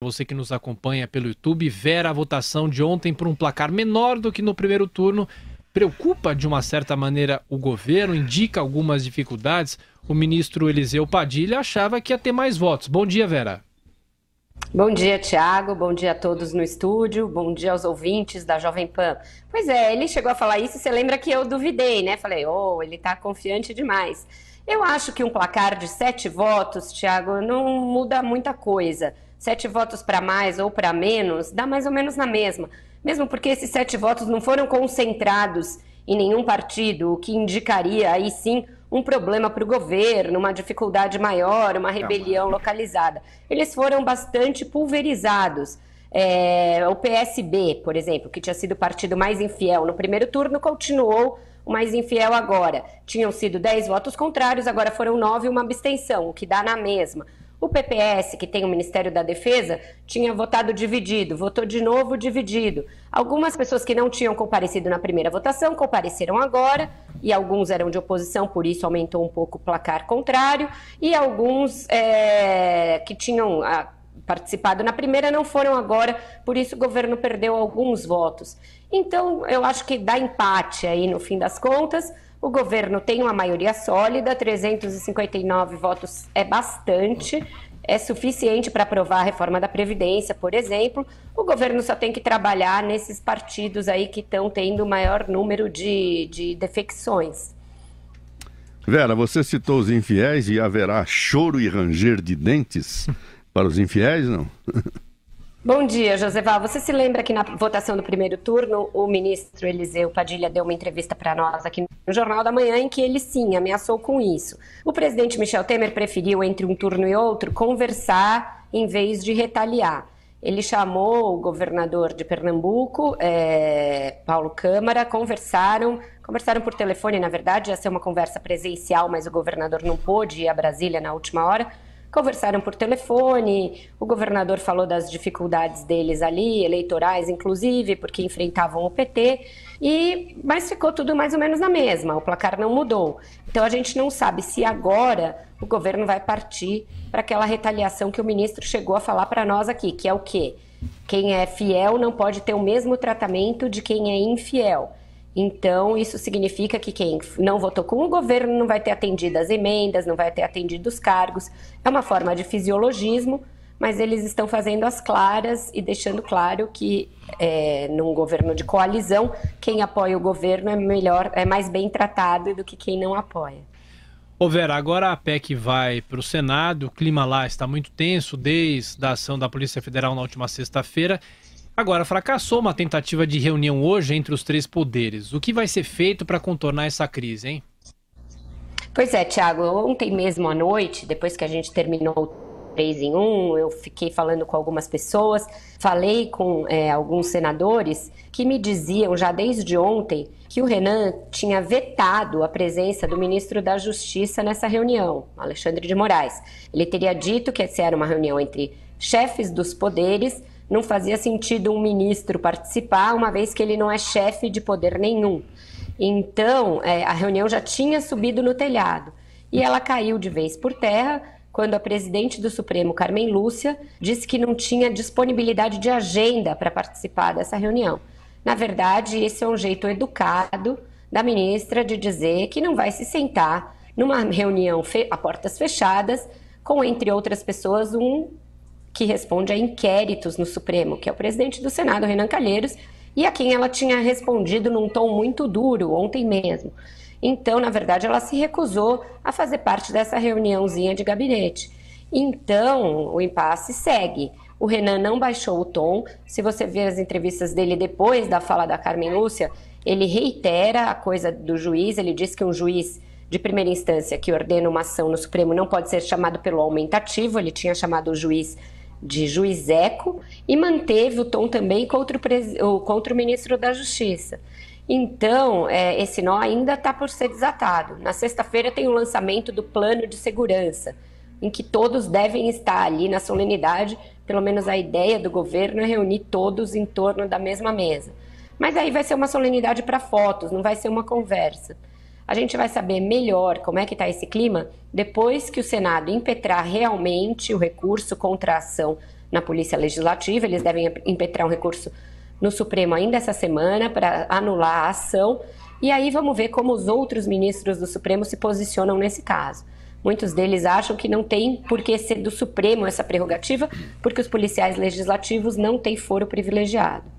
Você que nos acompanha pelo YouTube, Vera, a votação de ontem por um placar menor do que no primeiro turno preocupa de uma certa maneira o governo, indica algumas dificuldades. O ministro Eliseu Padilha achava que ia ter mais votos. Bom dia, Vera. Bom dia, Thiago. Bom dia a todos no estúdio. Bom dia aos ouvintes da Jovem Pan. Pois é, ele chegou a falar isso e você lembra que eu duvidei, né? Falei, ele tá confiante demais. Eu acho que um placar de 7 votos, Thiago, não muda muita coisa. 7 votos para mais ou para menos, dá mais ou menos na mesma. Mesmo porque esses 7 votos não foram concentrados em nenhum partido, o que indicaria aí sim um problema para o governo, uma dificuldade maior, uma rebelião localizada. Eles foram bastante pulverizados. O PSB, por exemplo, que tinha sido o partido mais infiel no primeiro turno, continuou o mais infiel agora. Tinham sido 10 votos contrários, agora foram 9 e uma abstenção, o que dá na mesma. O PPS, que tem o Ministério da Defesa, tinha votado dividido, votou de novo dividido. Algumas pessoas que não tinham comparecido na primeira votação compareceram agora, e alguns eram de oposição, por isso aumentou um pouco o placar contrário, e alguns que tinham participado na primeira não foram agora, por isso o governo perdeu alguns votos. Então, eu acho que dá empate aí no fim das contas. O governo tem uma maioria sólida, 359 votos é bastante, é suficiente para aprovar a reforma da Previdência, por exemplo. O governo só tem que trabalhar nesses partidos aí que estão tendo o maior número de defecções. Vera, você citou os infiéis e haverá choro e ranger de dentes para os infiéis, não? Bom dia, Joseval. Você se lembra que na votação do primeiro turno, o ministro Eliseu Padilha deu uma entrevista para nós aqui no Jornal da Manhã em que ele, sim, ameaçou com isso. O presidente Michel Temer preferiu, entre um turno e outro, conversar em vez de retaliar. Ele chamou o governador de Pernambuco, Paulo Câmara, conversaram por telefone, na verdade, ia ser uma conversa presencial, mas o governador não pôde ir a Brasília na última hora. Conversaram por telefone, o governador falou das dificuldades deles ali, eleitorais inclusive, porque enfrentavam o PT, mas ficou tudo mais ou menos na mesma, o placar não mudou. Então a gente não sabe se agora o governo vai partir para aquela retaliação que o ministro chegou a falar para nós aqui, que é o quê? Quem é fiel não pode ter o mesmo tratamento de quem é infiel. Então, isso significa que quem não votou com o governo não vai ter atendido as emendas, não vai ter atendido os cargos. É uma forma de fisiologismo, mas eles estão fazendo as claras e deixando claro que, num governo de coalizão, quem apoia o governo é mais bem tratado do que quem não apoia. Ô Vera, agora a PEC vai para o Senado, o clima lá está muito tenso desde a ação da Polícia Federal na última sexta-feira. Agora, fracassou uma tentativa de reunião hoje entre os 3 poderes. O que vai ser feito para contornar essa crise, hein? Pois é, Thiago, ontem mesmo à noite, depois que a gente terminou o 3 em 1, eu fiquei falando com algumas pessoas, falei com alguns senadores que me diziam já desde ontem que o Renan tinha vetado a presença do ministro da Justiça nessa reunião, Alexandre de Moraes. Ele teria dito que essa era uma reunião entre chefes dos poderes. Não fazia sentido um ministro participar, uma vez que ele não é chefe de poder nenhum. Então, a reunião já tinha subido no telhado. E ela caiu de vez por terra quando a presidente do Supremo, Carmen Lúcia, disse que não tinha disponibilidade de agenda para participar dessa reunião. Na verdade, esse é um jeito educado da ministra de dizer que não vai se sentar numa reunião a portas fechadas com, entre outras pessoas, que responde a inquéritos no Supremo, que é o presidente do Senado, Renan Calheiros, e a quem ela tinha respondido num tom muito duro ontem mesmo. Então, na verdade, ela se recusou a fazer parte dessa reuniãozinha de gabinete. Então, o impasse segue. O Renan não baixou o tom. Se você ver as entrevistas dele depois da fala da Carmen Lúcia, ele reitera a coisa do juiz, ele diz que um juiz de primeira instância que ordena uma ação no Supremo não pode ser chamado pelo aumentativo, ele tinha chamado o juiz de juizeco e manteve o tom também contra o ministro da Justiça. Então, esse nó ainda está por ser desatado. Na sexta-feira tem o lançamento do plano de segurança, em que todos devem estar ali na solenidade, pelo menos a ideia do governo é reunir todos em torno da mesma mesa. Mas aí vai ser uma solenidade para fotos, não vai ser uma conversa. A gente vai saber melhor como é que está esse clima depois que o Senado impetrar realmente o recurso contra a ação na Polícia Legislativa, eles devem impetrar um recurso no Supremo ainda essa semana para anular a ação, e aí vamos ver como os outros ministros do Supremo se posicionam nesse caso. Muitos deles acham que não tem por que ser do Supremo essa prerrogativa, porque os policiais legislativos não têm foro privilegiado.